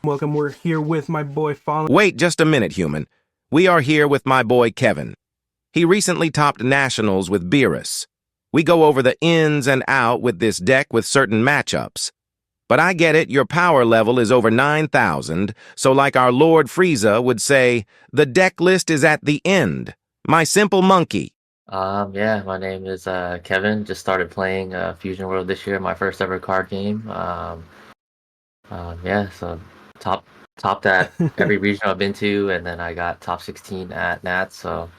Welcome. We're here with my boy Fallen. Wait just a minute, human. We are here with my boy Kevin. He recently topped nationals with Beerus. We go over the ins and out with this deck with certain matchups. But I get it, your power level is over 9,000, so like our Lord Frieza would say, the deck list is at the end. My simple monkey. Yeah, my name is Kevin. Just started playing Fusion World this year, my first ever card game. Yeah, so topped at every region I've been to, and then I got top 16 at Nats. So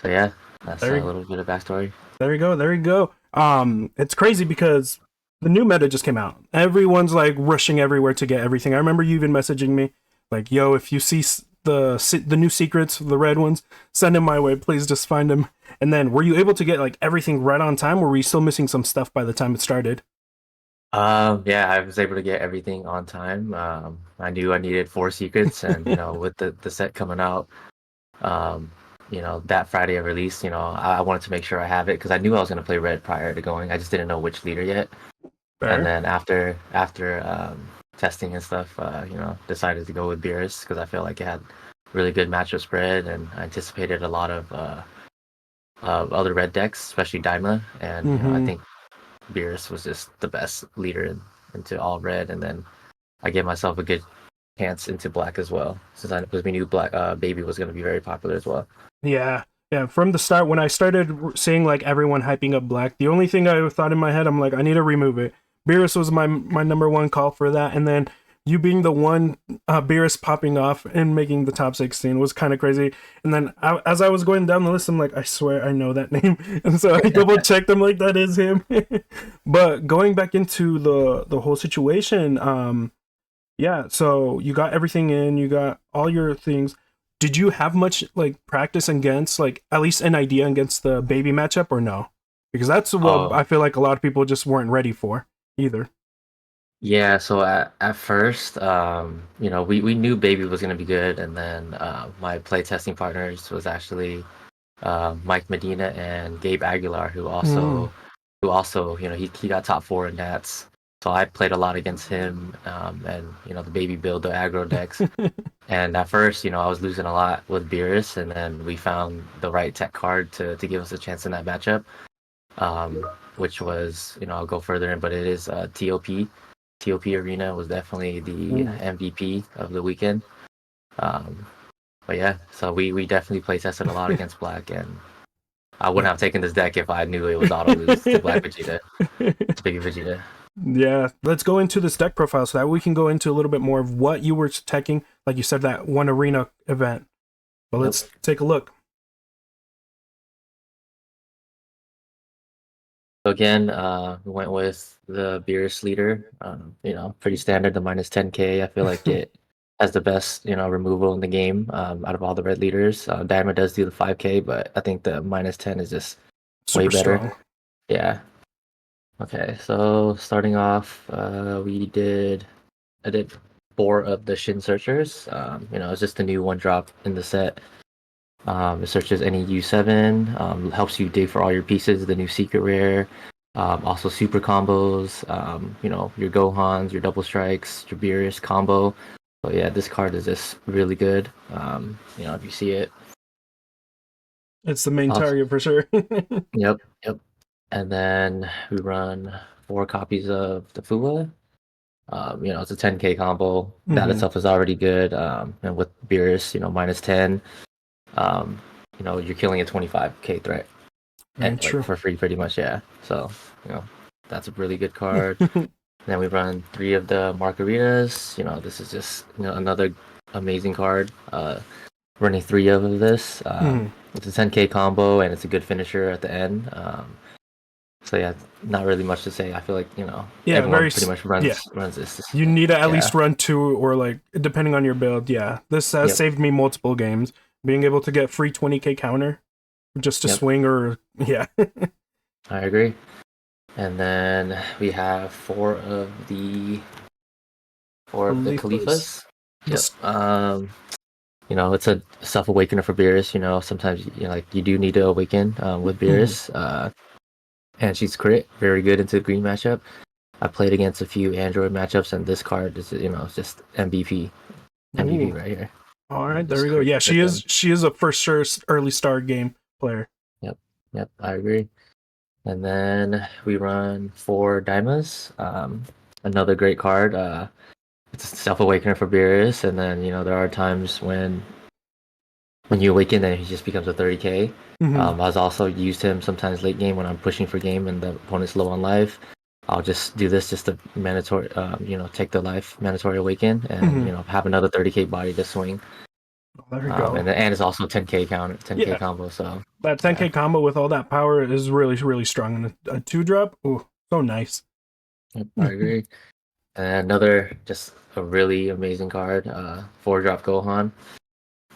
yeah, that's a little bit of backstory. There you go. It's crazy because the new meta just came out. Everyone's like rushing everywhere to get everything. I remember you even messaging me like, "Yo, if you see the new secrets, the red ones, send them my way. Please just find them." And then, were you able to get like everything right on time, or were you still missing some stuff by the time it started? Yeah, I was able to get everything on time. I knew I needed 4 secrets, and with the set coming out, that Friday of release, I wanted to make sure I have it because I knew I was going to play red prior to going. I just didn't know which leader yet. Fair. And then after testing and stuff, decided to go with Beerus because I feel like it had really good matchup spread, and I anticipated a lot of other red decks, especially Daima, and I think Beerus was just the best leader into all red, and then I gave myself a good chance into black as well, because we knew black baby was going to be very popular as well. Yeah. From the start, when I started seeing like everyone hyping up black, the only thing I thought in my head, I'm like, I need to remove it. Beerus was my number one call for that, and then you being the one, Beerus popping off and making the top 16 was kind of crazy. And then as I was going down the list, I'm like, I swear I know that name. And so I double checked. I'm like, that is him. But going back into the whole situation, yeah, so you got everything in, you got all your things. Did you have much like practice against, like at least an idea against the baby matchup, or no? Because that's what I feel like a lot of people just weren't ready for either. Yeah, so at first, we knew Baby was gonna be good, and then my playtesting partners was actually Mike Medina and Gabe Aguilar, who also he got top 4 in Nats. So I played a lot against him, and the Baby build, the aggro decks. And at first, I was losing a lot with Beerus, and then we found the right tech card to give us a chance in that matchup, which was I'll go further in, but it is TOP. TOP Arena was definitely the MVP of the weekend. But yeah, so we definitely play tested a lot against Black, and I wouldn't have taken this deck if I knew it was auto lose to Black Vegeta, to Baby Vegeta. Yeah, let's go into this deck profile so that we can go into a little bit more of what you were teching, like you said, that one arena event. But let's take a look. So again, we went with the Beerus leader. Pretty standard, the minus 10k. I feel like it has the best, removal in the game out of all the red leaders. Diamond does do the 5k, but I think the minus 10 is just way better. Strong. Yeah. Okay, so starting off, I did 4 of the Shin Searchers. It's just a new 1-drop in the set. It searches any U7, helps you dig for all your pieces, the new secret rare, also super combos, your Gohans, your double strikes, your Beerus combo. So yeah, this card is just really good. If you see it. It's the main target for sure. Yep. And then we run 4 copies of the Fuwa. It's a 10k combo. That itself is already good. And with Beerus, minus 10. You're killing a 25k threat and for free pretty much. Yeah, so that's a really good card. Then we run 3 of the Margaritas. This is just another amazing card. Running 3 of this. It's a 10k combo, and it's a good finisher at the end. So yeah, not really much to say. I feel like everyone pretty much runs this. You need to at least run 2, or like depending on your build. Yeah, this has saved me multiple games. Being able to get free 20k counter just to swing, or I agree. And then we have 4 of the Khalifas. Yes. It's a self-awakener for Beerus. Sometimes you do need to awaken with Beerus. And she's crit, very good into the green matchup. I played against a few Android matchups, and this card is just MVP Ooh. right here. All right, there Just we go. Yeah, crit them. she is a for sure early star game player. Yep, I agree. And then we run 4 Daimas. Another great card. It's a Self Awakener for Beerus, and then there are times when you awaken, then he just becomes a 30k. I've also used him sometimes late game when I'm pushing for game and the opponent's low on life. I'll just do this just to mandatory, take the life mandatory awaken, and have another 30k body to swing. Oh, there we go. And it's also 10k counter, 10k Yeah. combo. So That 10k combo with all that power is really, really strong. And a 2-drop, oh, so nice. yep, I agree. And another just a really amazing card, 4-drop Gohan.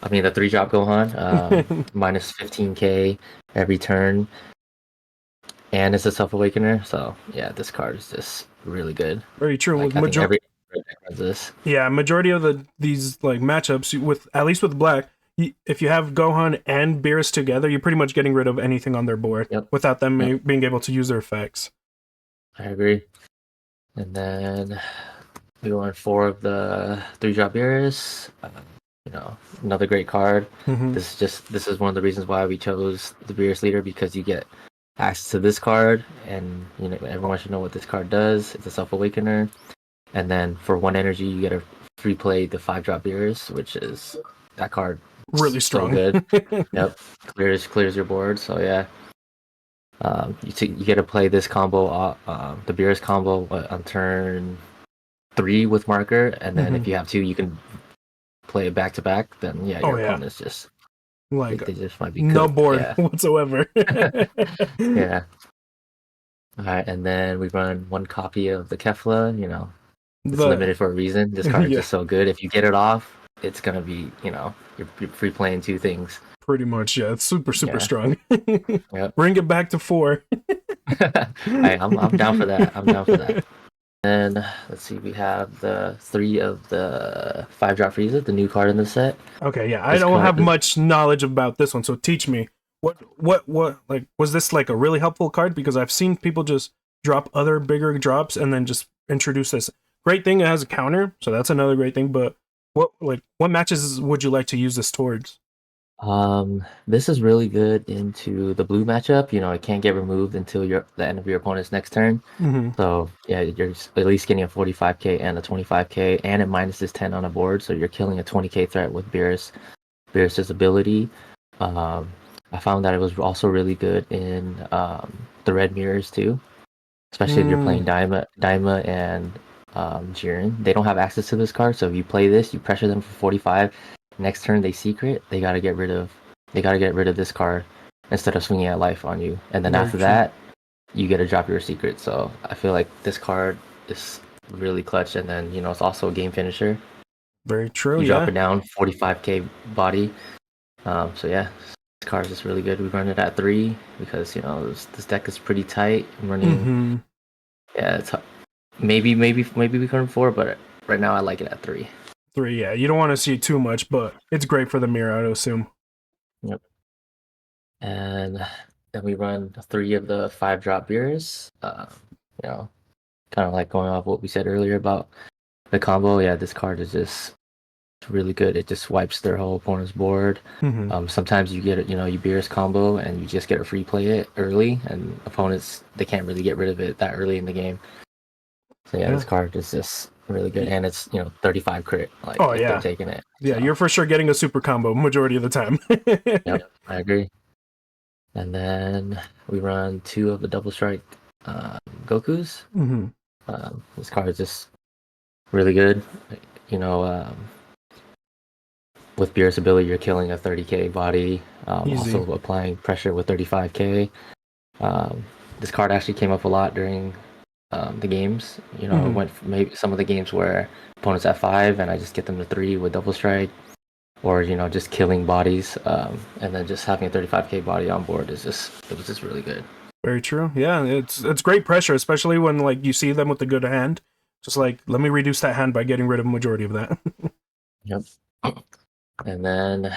I mean the 3-drop Gohan, minus 15k every turn, and it's a Self Awakener. So yeah, this card is just really good. Very true. Like With I think every deck runs this. yeah, majority of these like matchups with at least with black, if you have Gohan and Beerus together, you're pretty much getting rid of anything on their board without them being able to use their effects. I agree. And then we go on 4 of the 3-drop Beerus. Another great card. This is one of the reasons why we chose the Beerus leader, because you get access to this card, and everyone should know what this card does. It's a Self Awakener, and then for 1 energy you get a free play the 5-drop Beerus, which is that card really strong. So good. Yep, clears your board. So yeah, you get to play this combo, the Beerus combo on turn 3 with marker, and then if you have 2, you can play it back to back. Then your opponent's just like they just might be no cooked. board whatsoever. Yeah. All right, and then we run 1 copy of the Kefla. It's limited for a reason. This card is just so good. If you get it off, it's gonna be you're free playing 2 things. Pretty much, yeah. It's super strong. Yep. Bring it back to 4. Hey, I'm down for that. I'm down for that. And let's see, we have the 3 of the 5-drop Frieza, the new card in the set. Okay, yeah. I don't have much knowledge about this one, so teach me. What like was this like a really helpful card? Because I've seen people just drop other bigger drops and then just introduce this. Great thing, it has a counter, so that's another great thing, but what matches would you like to use this towards? This is really good into the blue matchup. It can't get removed until the end of your opponent's next turn. So yeah, you're at least getting a 45k and a 25k, and it minuses 10 on a board, so you're killing a 20k threat with Beerus's ability. I found that it was also really good in the red mirrors too, especially if you're playing Daima and Jiren. They don't have access to this card, so if you play this, you pressure them for 45. Next turn they secret, they gotta get rid of this card instead of swinging at life on you, and then after that you get to drop your secret. So I feel like this card is really clutch, and then it's also a game finisher. Very true. You drop it down 45k body. So yeah, this card is just really good. We run it at 3 because this deck is pretty tight. I'm running yeah, it's maybe we can run 4, but right now I like it at 3. 3, yeah. You don't want to see too much, but it's great for the mirror, I would assume. Yep. And then we run 3 of the 5-drop Beerus. Kind of like going off what we said earlier about the combo. Yeah, this card is just really good. It just wipes their whole opponent's board. Sometimes you get you Beerus combo and you just get to free play it early, and opponents, they can't really get rid of it that early in the game. So yeah, this card is just really good, and it's 35 crit. Like, they're taking it. Yeah, you're for sure getting a super combo majority of the time. Yep, I agree. And then we run 2 of the double strike Gokus. This card is just really good. With Beerus ability, you're killing a 30k body. Also applying pressure with 35k. This card actually came up a lot during the games. It went maybe some of the games where opponents at 5 and I just get them to 3 with double strike, or just killing bodies, and then just having a 35k body on board it was just really good. Very true. Yeah, it's great pressure, especially when like you see them with a good hand. Just like, let me reduce that hand by getting rid of the majority of that. Yep. And then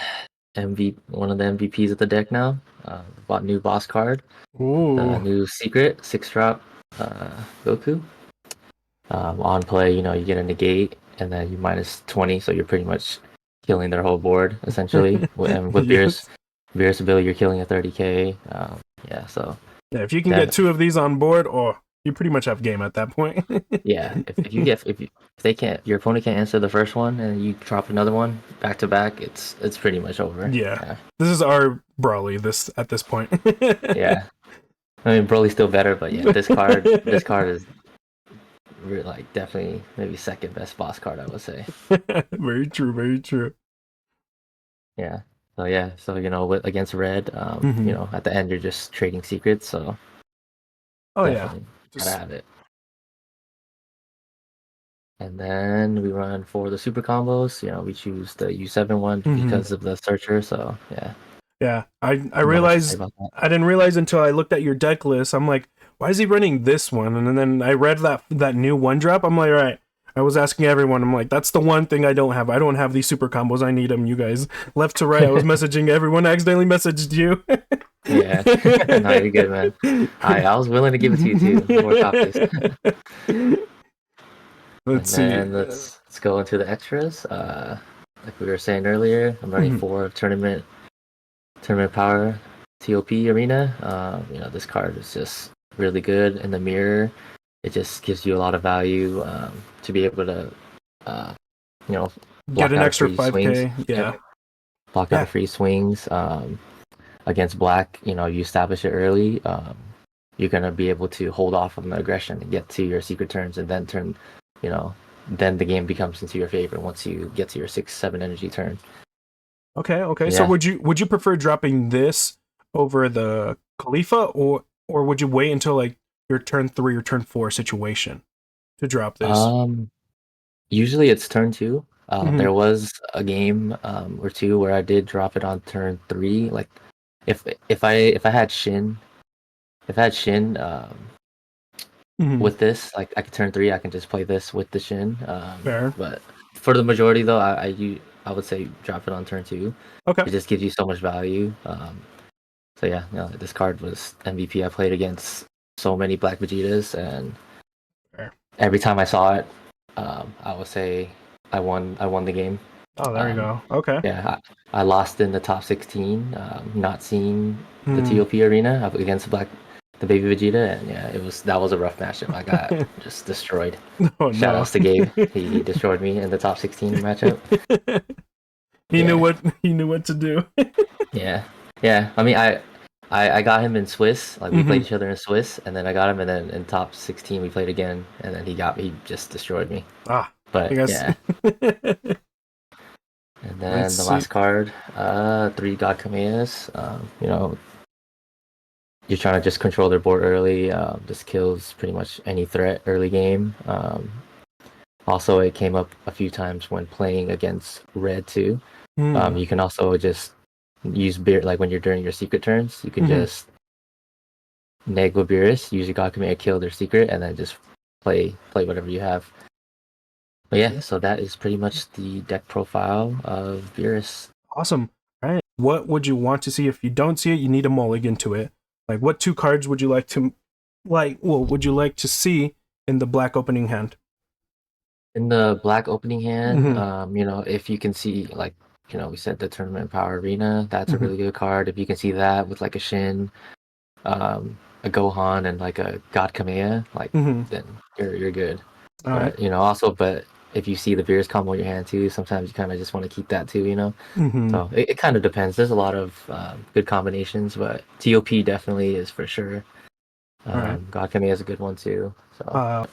one of the MVPs of the deck now. Bought new boss card. Ooh. New secret 6-drop Goku. On play, you know, you get a negate, and then you -20, so you're pretty much killing their whole board essentially. And with Yes. Beerus ability, you're killing a 30k. Yeah, so Yeah, if you can get that 2 of these on board, or you pretty much have game at that point. yeah, if they can't, your opponent can't answer the first one, and you drop another one back to back, it's pretty much over. Yeah. Yeah, This is our Brawly this at this point. yeah. I mean, Broly's still better, but yeah, this card is like definitely maybe second best boss card, I would say. Very true, very true. Yeah. So yeah, so you know, against red, you Hmm. know, at the end you're just trading secrets, so Oh yeah. definitely gotta Just have it. And then we run for the super combos. You know, we choose the U7 one mhm. because of the searcher. So yeah, Yeah. I not much to say realized about that. I didn't realize until I looked at your deck list. I'm like, why is he running this one? And then I read that new one drop. I'm like, all right. I was asking everyone. I'm like, that's the one thing I don't have. I don't have these super combos. I need them. You guys, left to right. I was messaging everyone. I accidentally messaged you. Yeah, no, you're good, man. I was willing to give it to you too. More copies. Let's And see. then let's go into the extras. Like we were saying earlier, I'm running Mhm. 4 tournament power TOP arena. You know, this card is just really good in the mirror. It just gives you a lot of value to be able to, uh, you know, Get block an out of extra free swings. 5K. Yep, Yeah. block out Yeah. of free swings. Against black, you know, you establish it early. You're gonna be able to hold off on the aggression and get to your secret turns, and then turn, you know, then the game becomes into your favor once you get to your 6-7 energy turn. Okay. Okay. So Yeah. would you prefer dropping this over the Khalifa, or would you wait until like your turn 3 or turn 4 situation to drop this? Um. Usually it's turn two. Hmm. There was a game or two where I did drop it on turn three. Like if I had Shin Hmm. with this, like I could turn three. I can just play this with the Shin. Fair. But for the majority though, I would say drop it on turn two. Okay. It just gives you so much value. So yeah, you know, this card was MVP. I played against so many Black Vegetas, and Fair. every time I saw it, I would say I won the game. Oh, there you Um, go. Okay. yeah, I lost in the top 16, not seeing the Hmm. TOP arena up against the baby Vegeta, and yeah, that was a rough matchup. I got just destroyed. Oh Shout no. outs to Gabe. He destroyed me in the top 16 matchup. he knew Yeah, what he knew what to do. yeah, yeah. I mean, I got him in Swiss. Like we Hmm. played each other in Swiss, and then I got him, and then in top 16 we played again, and then he just destroyed me. Ah, I But guess. yeah, and Let's then the see. last card, 3 God Kamehamehas. You know, you're trying to just control their board early. This kills pretty much any threat early game. Also, it came up a few times when playing against red too. Hmm. You can also just use beer like when you're during your secret turns. You can Hmm. just neg with Beerus, use your God Kamehameha, kill their secret, and then just play whatever you have. But yeah, so that is pretty much the deck profile of Beerus. Awesome. All right. What would you want to see? If you don't see it, you need a mulligan to it. Like, what 2 cards would you like to would you like to see in the black opening hand? In the black opening hand, Hmm. you know, if you can see like, you know, we said the tournament power arena, that's a Hmm. really good card. If you can see that with like a Shin, a Gohan and like a God Kameya, like Hmm. then you're good. All right. But you know, also but if you see the Beerus combo in your hand too, sometimes you kind of just want to keep that too, you know. Hmm. So it kind of depends. There's a lot of good combinations, but TOP definitely is for sure. All right. God Kameya is a good one too. So Uh,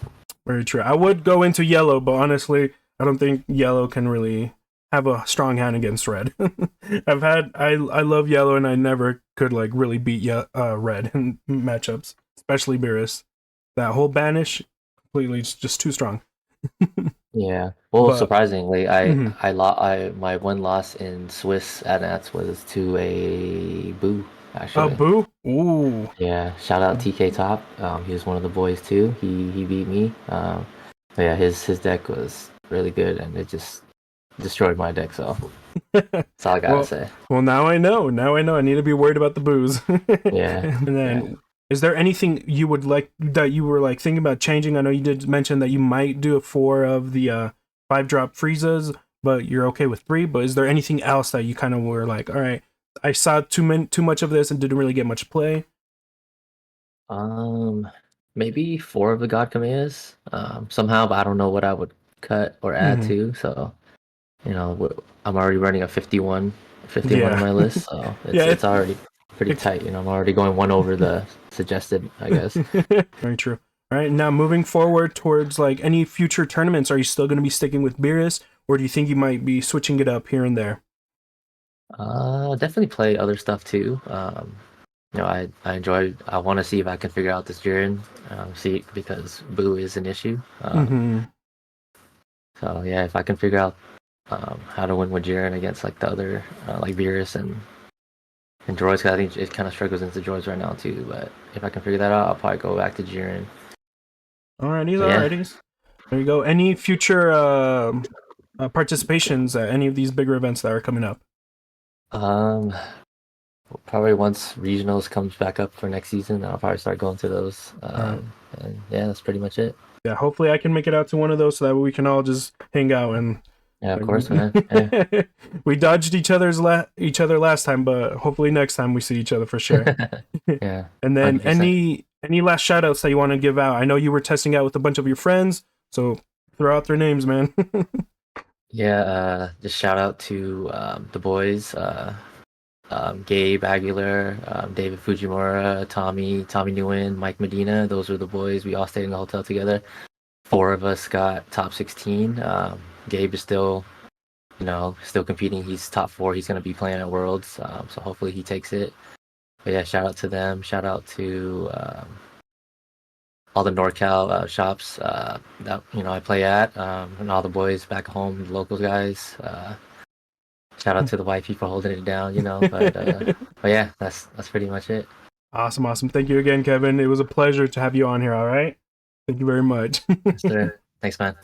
Very true. I would go into yellow, but honestly, I don't think yellow can really have a strong hand against red. I love yellow, and I never could like really beat red in matchups, especially Beerus. That whole banish completely is just too strong. yeah. Well, But surprisingly, mhm. I my one loss in Swiss at Nats was to a Boo, actually. Boo. Ooh. Yeah, shout out TK Top. He was one of the boys too. He beat me. But yeah, his deck was really good, and it just destroyed my deck. So that's all I gotta well, say. well, now I know. Now I know. I need to be worried about the booze. Yeah, And yeah. then Is there anything you would like that you were like thinking about changing? I know you did mention that you might do a 4 of the 5-drop Friezas, but you're okay with 3. But is there anything else that you kind of were like, all right, I saw too much of this and didn't really get much play? Um, Maybe 4 of the God Kamehamehas, somehow, but I don't know what I would cut or add Hmm. to. So, I'm already running a 51 on Yeah, my list, so yeah, it's already pretty it tight. I'm already going one over the suggested, I guess. very true. All right, now moving forward towards like any future tournaments, are you still going to be sticking with Beerus, or do you think you might be switching it up here and there? Definitely play other stuff too. I enjoyed. I want to see if I can figure out this Jiren, see because Boo is an issue. Hmm. So yeah, if I can figure out how to win with Jiren against like the other like Beerus and droids, 'cause I think it kind of struggles into droids right now too. But if I can figure that out, I'll probably go back to Jiren. Alrighties, But yeah, alrighties. There you go. Any future participations at any of these bigger events that are coming up? um, probably once regionals comes back up for next season, I'll probably start going to those. All right. And yeah, that's pretty much it. Yeah, hopefully I can make it out to one of those so that we can all just hang out and Yeah, of course, man. Yeah, like, we dodged each other last time, but hopefully next time we see each other for sure. yeah, And then 100%. any last shout outs that you want to give out? I know you were testing out with a bunch of your friends, so throw out their names, man. Yeah, just shout out to the boys, Gabe Aguilar, David Fujimura, Tommy Nguyen, Mike Medina. Those were the boys. We all stayed in the hotel together. 4 of us got top 16. Gabe is still competing. He's top 4. He's going to be playing at Worlds. So hopefully he takes it. But yeah, shout out to them. Shout out to all the NorCal shops that I play at, and all the boys back home, the local guys. Shout out to the white people holding it down, but yeah, that's pretty much it. Awesome, awesome. Thank you again, Kevin. It was a pleasure to have you on here. All right. Thank you very much. Yes, sir. Thanks, man.